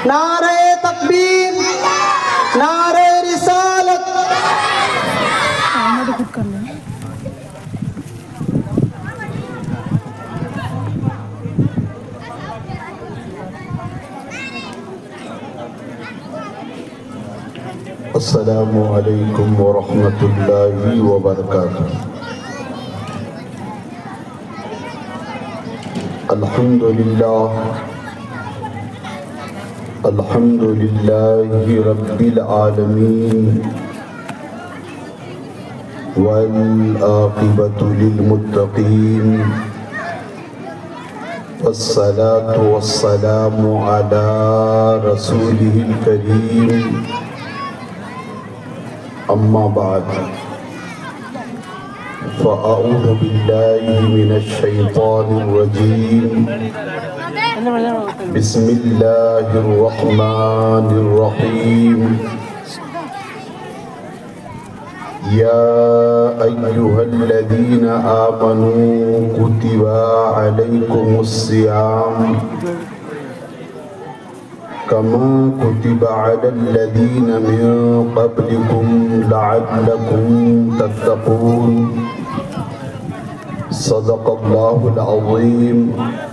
نعرہ تکبیر، نعرہ رسالت۔ السلام علیکم ورحمۃ اللہ وبرکاتہ۔ الحمد للہ رب العالمین والعاقبۃ للمتقین والصلاة والسلام علی رسولہ الکریم، اما بعد فاعوذ باللہ من الشیطان الرجیم، بسم اللہ الرحمن الرحیم۔ یا ایہا الذین آمنوا کتب علیکم الصیام کما کتب علی الذین من قبلکم لعلکم تتقون۔ صدق اللہ العظیم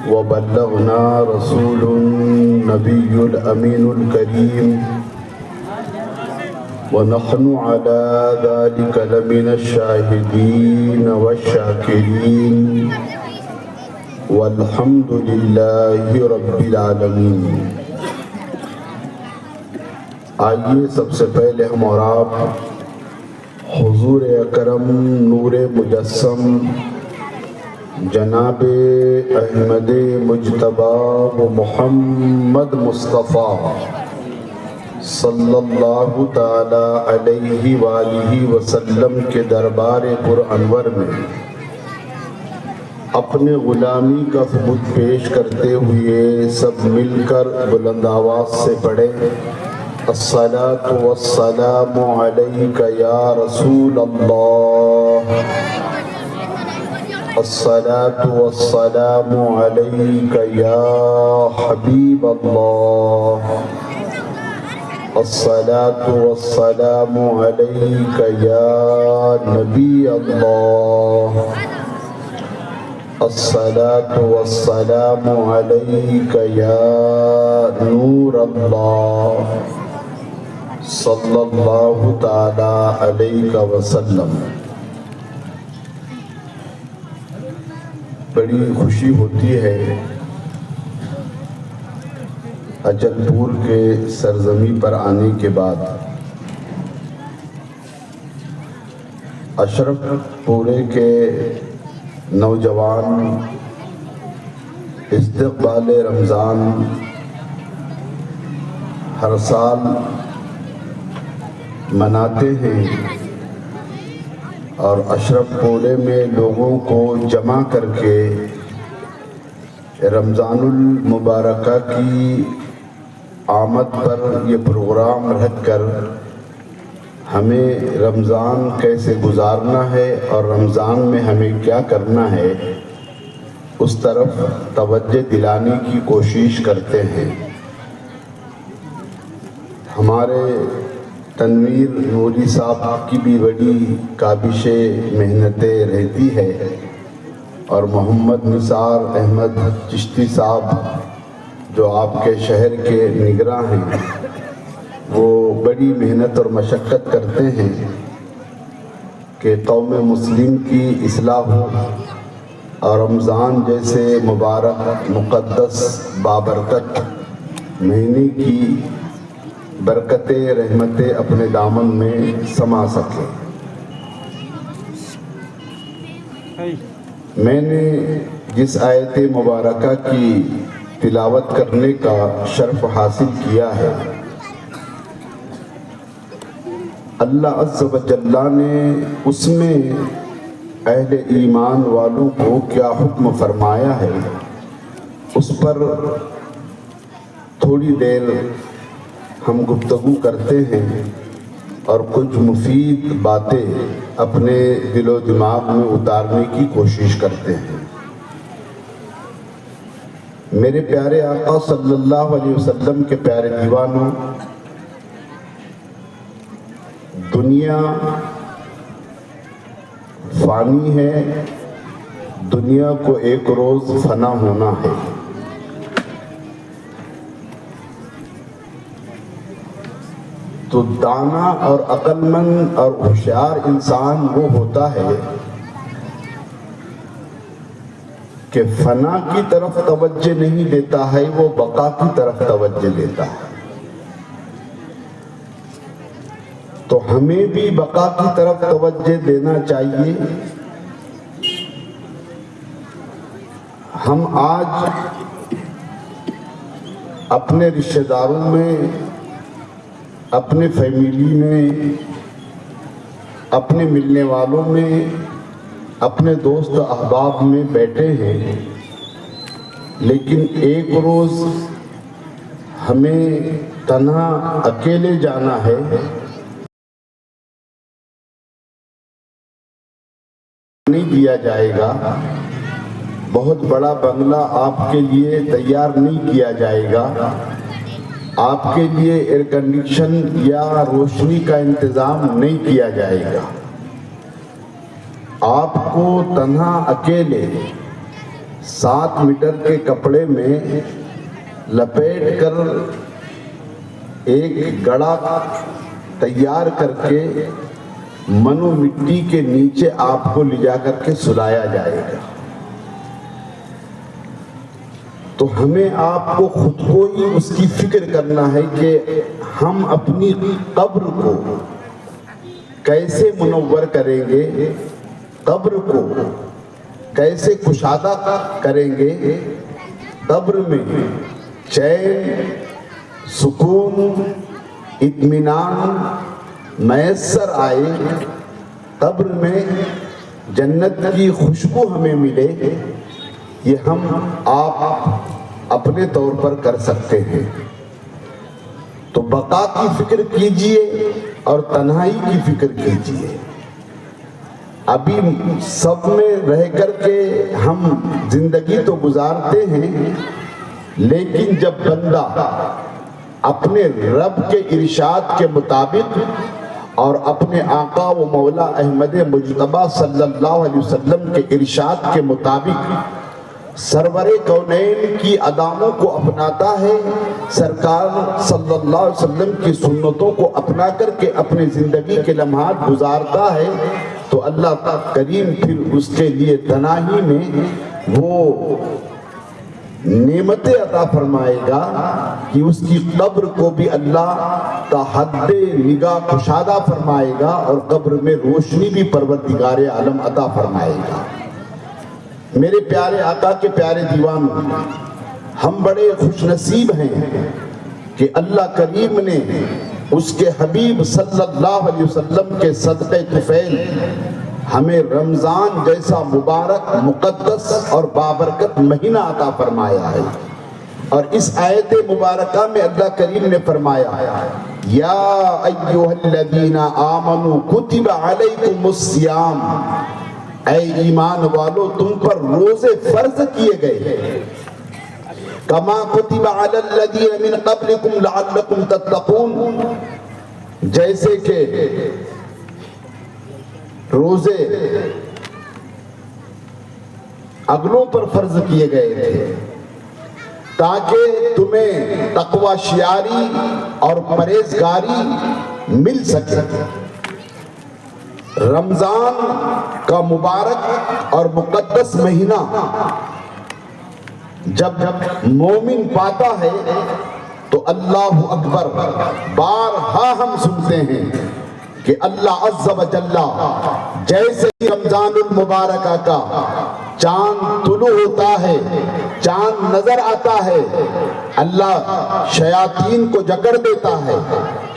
وبلغنا رسول النبی الامین الکریم، ونحن على ذلك لمن الشاہدین والشاکرین، والحمد للہ رب العالمین۔ آئیے سب سے پہلے ہم اور آپ حضور اکرم نور مجسم جناب احمد مجتبی و محمد مصطفیٰ صلی اللہ تعالی علیہ وآلہ وسلم کے دربار پر انور میں اپنے غلامی کا ثبوت پیش کرتے ہوئے سب مل کر بلند آواز سے پڑھے، الصلاۃ والسلام علیک یا رسول اللہ، الصلاۃ والسلام علیک یا حبیب اللہ، الصلاۃ والسلام علیک یا نبی اللہ، الصلاۃ والسلام علیک یا نور اللہ، صلی اللہ تعالی علیہ وسلم۔ بڑی خوشی ہوتی ہے اجل پور کے سرزمین پر آنے کے بعد۔ اشرف پورے کے نوجوان استقبال رمضان ہر سال مناتے ہیں، اور اشرف پورے میں لوگوں کو جمع کر کے رمضان المبارکہ کی آمد پر یہ پروگرام رکھ کر ہمیں رمضان کیسے گزارنا ہے اور رمضان میں ہمیں کیا کرنا ہے اس طرف توجہ دلانے کی کوشش کرتے ہیں۔ ہمارے تنویر نوری صاحب کی بھی بڑی کابش محنتیں رہتی ہے، اور محمد نثار احمد چشتی صاحب جو آپ کے شہر کے نگراں ہیں، وہ بڑی محنت اور مشقت کرتے ہیں کہ قوم مسلم کی اصلاح ہو اور رمضان جیسے مبارک مقدس بابرکت مہینے کی برکتیں رحمتیں اپنے دامن میں سما سکے۔ میں نے جس آیت مبارکہ کی تلاوت کرنے کا شرف حاصل کیا ہے، اللہ عز و جل نے اس میں اہل ایمان والوں کو کیا حکم فرمایا ہے، اس پر تھوڑی دیر ہم گفتگو کرتے ہیں اور کچھ مفید باتیں اپنے دل و دماغ میں اتارنے کی کوشش کرتے ہیں۔ میرے پیارے آقا صلی اللہ علیہ وسلم کے پیارے دیوانوں، دنیا فانی ہے، دنیا کو ایک روز فنا ہونا ہے۔ تو دانا اور عقل مند اور ہوشیار انسان وہ ہوتا ہے کہ فنا کی طرف توجہ نہیں دیتا ہے، وہ بقا کی طرف توجہ دیتا ہے۔ تو ہمیں بھی بقا کی طرف توجہ دینا چاہیے۔ ہم آج اپنے رشتہ داروں میں، اپنے فیملی میں، اپنے ملنے والوں میں، اپنے دوست احباب میں بیٹھے ہیں، لیکن ایک روز ہمیں تنہا اکیلے جانا ہے۔ نہیں دیا جائے گا، بہت بڑا بنگلہ آپ کے لیے تیار نہیں کیا جائے گا، آپ کے لیے ایئر کنڈیشن یا روشنی کا انتظام نہیں کیا جائے گا۔ آپ کو تنہا اکیلے 7 میٹر کے کپڑے میں لپیٹ کر ایک گڑا تیار کر کے منو مٹی کے نیچے آپ کو لے جا کر کے سلایا جائے گا۔ تو ہمیں آپ کو خود کو ہی اس کی فکر کرنا ہے کہ ہم اپنی قبر کو کیسے منور کریں گے، قبر کو کیسے کشادہ کریں گے، قبر میں چین، سکون، اطمینان میسر آئے، قبر میں جنت کی خوشبو ہمیں ملے، یہ ہم آپ اپنے طور پر کر سکتے ہیں۔ تو بقا کی فکر کیجئے اور تنہائی کی فکر کیجئے۔ ابھی سب میں رہ کر کے ہم زندگی تو گزارتے ہیں، لیکن جب بندہ اپنے رب کے ارشاد کے مطابق اور اپنے آقا و مولا احمد مجتبیٰ صلی اللہ علیہ وسلم کے ارشاد کے مطابق سرور کونین کی اداموں کو اپناتا ہے، سرکار صلی اللہ علیہ وسلم کی سنتوں کو اپنا کر کے اپنے زندگی کے لمحات گزارتا ہے، تو اللہ کریم پھر اس کے لیے تنہائی میں وہ نعمتیں عطا فرمائے گا کہ اس کی قبر کو بھی اللہ کا حد نگاہ کشادہ فرمائے گا اور قبر میں روشنی بھی پروردگار عالم عطا فرمائے گا۔ میرے پیارے آقا کے پیارے دیوانوں، ہم بڑے خوش نصیب ہیں کہ اللہ کریم نے اس کے حبیب صلی اللہ علیہ وسلم کے صدقہ طفیل ہمیں رمضان جیسا مبارک، مقدس اور بابرکت مہینہ عطا فرمایا ہے۔ اور اس آیت مبارکہ میں اللہ کریم نے فرمایا، یا ایھا الذین آمنوا کتب علیکم الصیام، اے ایمان والو تم پر روزے فرض کیے گئے، کما کتب علی الذین من قبلکم لعلکم تتقون، جیسے کہ روزے اگلوں پر فرض کیے گئے تھے تاکہ تمہیں تقوی شیاری اور پرہیزگاری مل سکے۔ رمضان کا مبارک اور مقدس مہینہ جب مومن پاتا ہے تو اللہ اکبر بارہا ہم سنتے ہیں کہ اللہ عز و جل جیسے رمضان المبارکہ کا چاند طلوع ہوتا ہے، چاند نظر آتا ہے، اللہ شیاطین کو جکڑ دیتا ہے،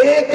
1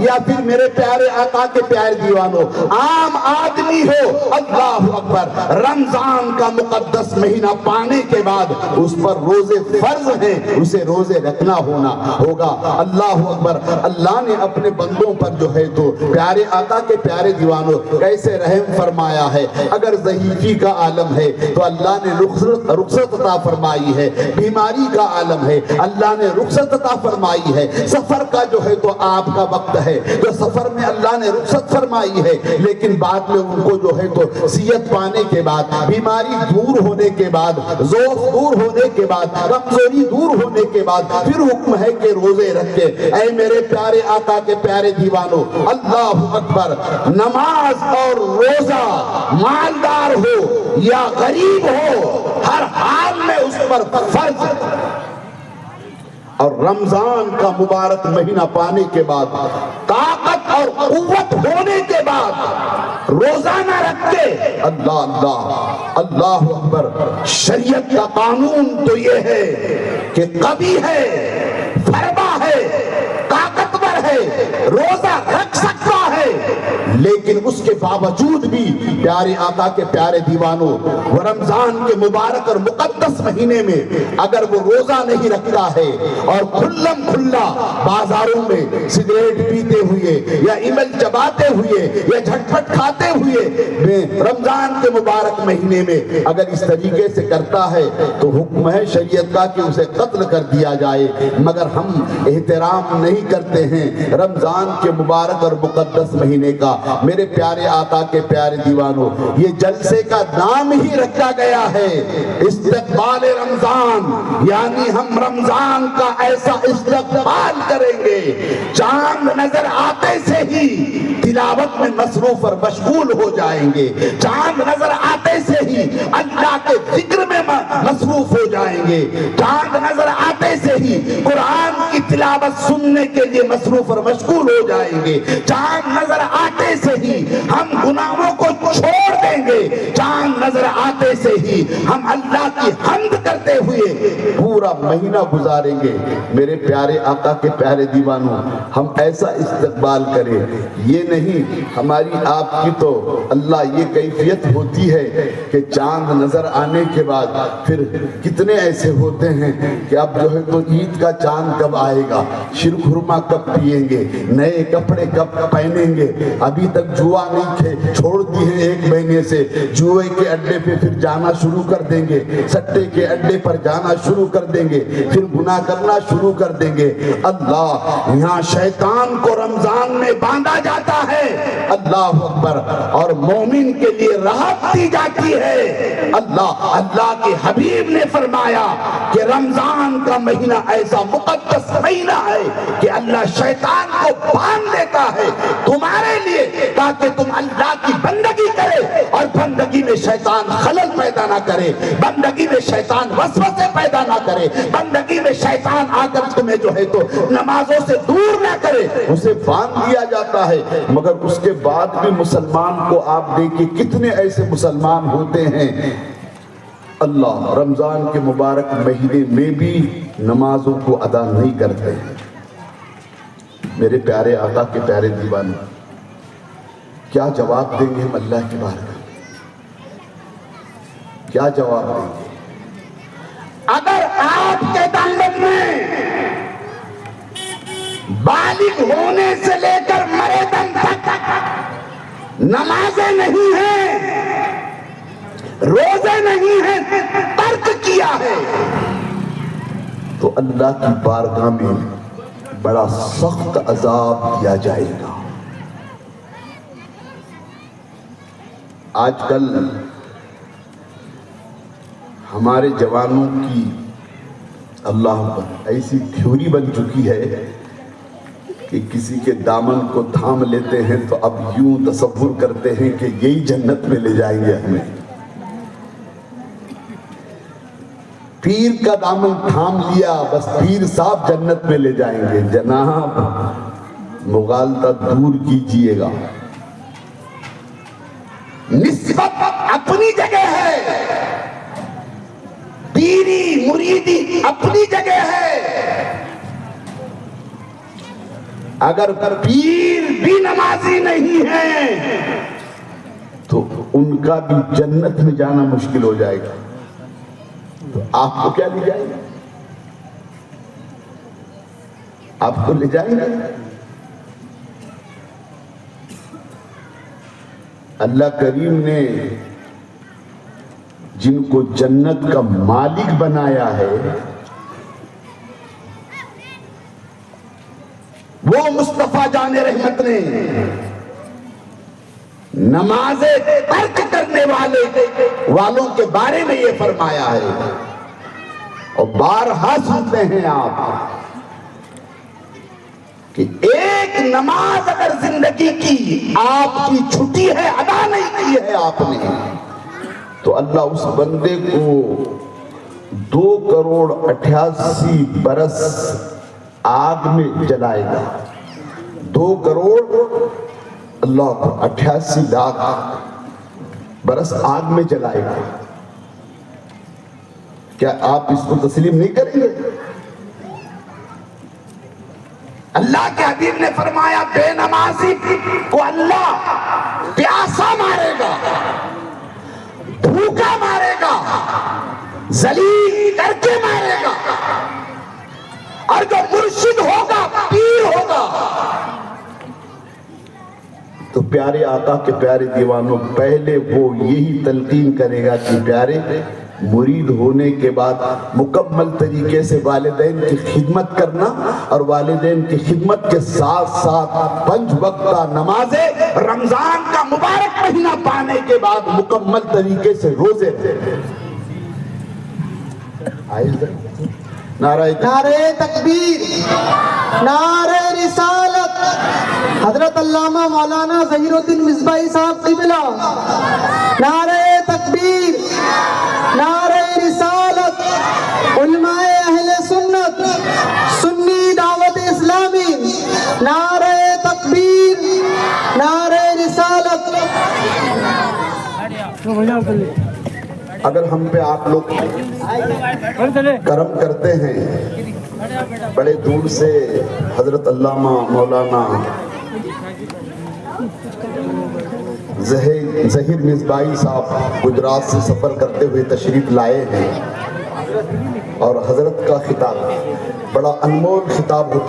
یا پھر میرے پیارے آقا کے پیارے دیوانوں عام آدمی ہو، اللہ اکبر، رمضان کا مقدس مہینہ پانے کے بعد اس پر روزے فرض ہیں، اسے روزے رکھنا ہوگا۔ اللہ اکبر، اللہ نے اپنے بندوں پر جو ہے تو پیارے آقا کے پیارے دیوانوں کیسے رحم فرمایا ہے۔ اگر ضعیفی کا عالم ہے تو اللہ نے رخصت عطا فرمائی ہے، بیماری کا عالم ہے اللہ نے رخصت عطا فرمائی ہے، سفر کا جو ہے تو آپ کا وقت ہے تو سفر میں اللہ نے رخصت فرمائی ہے، لیکن بعد میں ان کو جو ہے تو صحت پانے کے بعد، بیماری دور ہونے کے بعد، ضعف دور ہونے کے بعد، کمزوری دور ہونے کے بعد پھر حکم ہے کہ روزے رکھے۔ اے میرے پیارے آقا کے پیارے دیوانوں، اللہ اکبر، نماز اور روزہ مالدار ہو یا غریب ہو، ہر حال میں اس پر فرض ہے۔ اور رمضان کا مبارک مہینہ پانے کے بعد، طاقت اور قوت ہونے کے بعد روزانہ رکھ کے اللہ اللہ اللہ اکبر، شریعت کا قانون تو یہ ہے کہ قوی ہے، فرما ہے، طاقتور ہے، روزہ رکھ سکتا ہے، لیکن اس کے باوجود بھی پیارے آقا کے پیارے دیوانوں، وہ رمضان کے مبارک اور مقدس مہینے میں اگر وہ روزہ نہیں رکھتا ہے اور کھلم کھلا بازاروں میں سگریٹ پیتے ہوئے یا ایمل چباتے ہوئے یا جھٹپٹ کھاتے ہوئے رمضان کے مبارک مہینے میں اگر اس طریقے سے کرتا ہے تو حکم ہے شریعت کا کہ اسے قتل کر دیا جائے۔ مگر ہم احترام نہیں کرتے ہیں رمضان کے مبارک اور مقدس مہینے کا۔ میرے پیارے آقا کے پیارے دیوانوں، یہ جلسے کا نام ہی رکھا گیا ہے استقبال رمضان، یعنی ہم رمضان کا ایسا استقبال کریں گے چاند نظر آتے سے ہی تلاوت میں مصروف اور مشغول ہو جائیں گے، چاند نظر آتے سے ہی اللہ کے ذکر میں مصروف ہو جائیں گے، چاند نظر آتے سے ہی قرآن کی تلاوت سننے کے لیے مصروف اور مشغول ہو جائیں گے، چاند نظر آتے سے ہی ہم گناہوں کو چھوڑ دیں گے، چاند نظر آتے سے ہی ہم اللہ کی حمد کرتے ہوئے پورا مہینہ گزاریں گے۔ میرے پیارے آقا کے پیارے دیوانوں، ہم ایسا استقبال کریں، یہ نہیں ہماری آپ کی تو اللہ یہ کیفیت ہوتی ہے کہ چاند نظر آنے کے بعد پھر کتنے ایسے ہوتے ہیں کہ اب جو ہے تو عید کا چاند کب آئے گا، شیرخرما کب پیئیں گے، نئے کپڑے کب پہنیں گے، ابھی تک جوا نہیں چھوڑ دی ہے، ایک مہینے سے جوئے کے اڈے پہ پھر جانا شروع کر دیں گے، سٹے کے اڈے پر جانا شروع کر دیں گے، پھر گناہ کرنا شروع کر دیں گے۔ اللہ، یہاں شیطان کو رمضان میں باندھا جاتا ہے، اللہ اکبر، اور مومن کے لیے راحت دی جاتی ہے۔ اللہ کے حبیب نے فرمایا کہ رمضان کا مہینہ ایسا مقدس مہینہ ہے کہ اللہ شیطان کو باندھ دیتا ہے تمہارے لیے تاکہ تم اللہ کی بندگی کرے اور بندگی میں شیطان خلل پیدا نہ کرے، بندگی میں شیطان وسوسے پیدا نہ کرے، بندگی میں شیطان آ کر تمہیں جو ہے تو نمازوں سے دور نہ کرے، اسے باندھ دیا جاتا ہے۔ مگر اس کے بعد بھی مسلمان کو آپ دیکھیں کتنے ایسے مسلمان ہوتے ہیں اللہ رمضان کے مبارک مہینے میں بھی نمازوں کو ادا نہیں کرتے ہیں۔ میرے پیارے آقا کے پیارے دیوانوں، کیا جواب دیں گے ہم اللہ کی بارگاہ میں؟ کیا جواب دیں گے؟ اگر آپ کے دامن میں بالغ ہونے سے لے کر مرے دم تک نمازیں نہیں ہیں، روزے نہیں ہیں، ترک کیا ہے، تو اللہ کی بارگاہ میں بڑا سخت عذاب دیا جائے گا۔ آج کل ہمارے جوانوں کی اللہ پر ایسی تھیوری بن چکی ہے کہ کسی کے دامن کو تھام لیتے ہیں تو اب یوں تصور کرتے ہیں کہ یہی جنت میں لے جائیں گے ہمیں۔ پیر کا دامن تھام لیا، بس پیر صاحب جنت میں لے جائیں گے۔ جناب مغالطہ دور کیجئے گا، نسبت اپنی جگہ ہے، پیری مریدی اپنی جگہ ہے، اگر پیر بھی نمازی نہیں ہیں تو ان کا بھی جنت میں جانا مشکل ہو جائے گا. تو آپ کو کیا لے جائیں گے؟ آپ کو لے جائیں گے؟ اللہ کریم نے جن کو جنت کا مالک بنایا ہے وہ مصطفیٰ جان رحمت نے نماز ترک کرنے والوں کے بارے میں یہ فرمایا ہے. اور بارہا سنتے ہیں آپ کہ ایک نماز اگر زندگی کی آپ کی چھٹی ہے، ادا نہیں کی ہے آپ نے، تو اللہ اس بندے کو 2,88 برس آگ میں جلائے گا. 2 کروڑ اللہ کو 88 لاکھ برس آگ میں جلائے گا. کیا آپ اس کو تسلیم نہیں کریں گے؟ اللہ کے حبیب نے فرمایا بے نمازی کو اللہ پیاسا مارے گا، بھوکا مارے گا، ذلیل کر کے مارے گا. اور جو مرشد ہوگا، پیر ہوگا، تو پیارے آقا کے پیارے دیوانوں، پہلے وہ یہی تلقین کرے گا کہ پیارے مرید ہونے کے بعد مکمل طریقے سے والدین کی خدمت کرنا، اور والدین کی خدمت کے ساتھ ساتھ 5 وقتہ نمازیں، رمضان کا مبارک مہینہ پانے کے بعد مکمل طریقے سے روزے رکھیں. نعرہ تکبیر، نعرہ رسالت. حضرت علامہ مولانا ظہیر الدین مصباحی صاحب قبلہ. نعرہ تکبیر، نعرہ رسالت. علماء اہل سنت، سنی دعوت اسلامی. نعرہ تکبیر، نعرہ رسالت. اگر ہم پہ آپ لوگ کرم کرتے ہیں، بڑے دور سے حضرت علامہ مولانا ظہیر مصباحی صاحب گجرات سے سفر کرتے ہوئے تشریف لائے ہیں، اور حضرت کا خطاب بڑا انمول خطاب ہوتا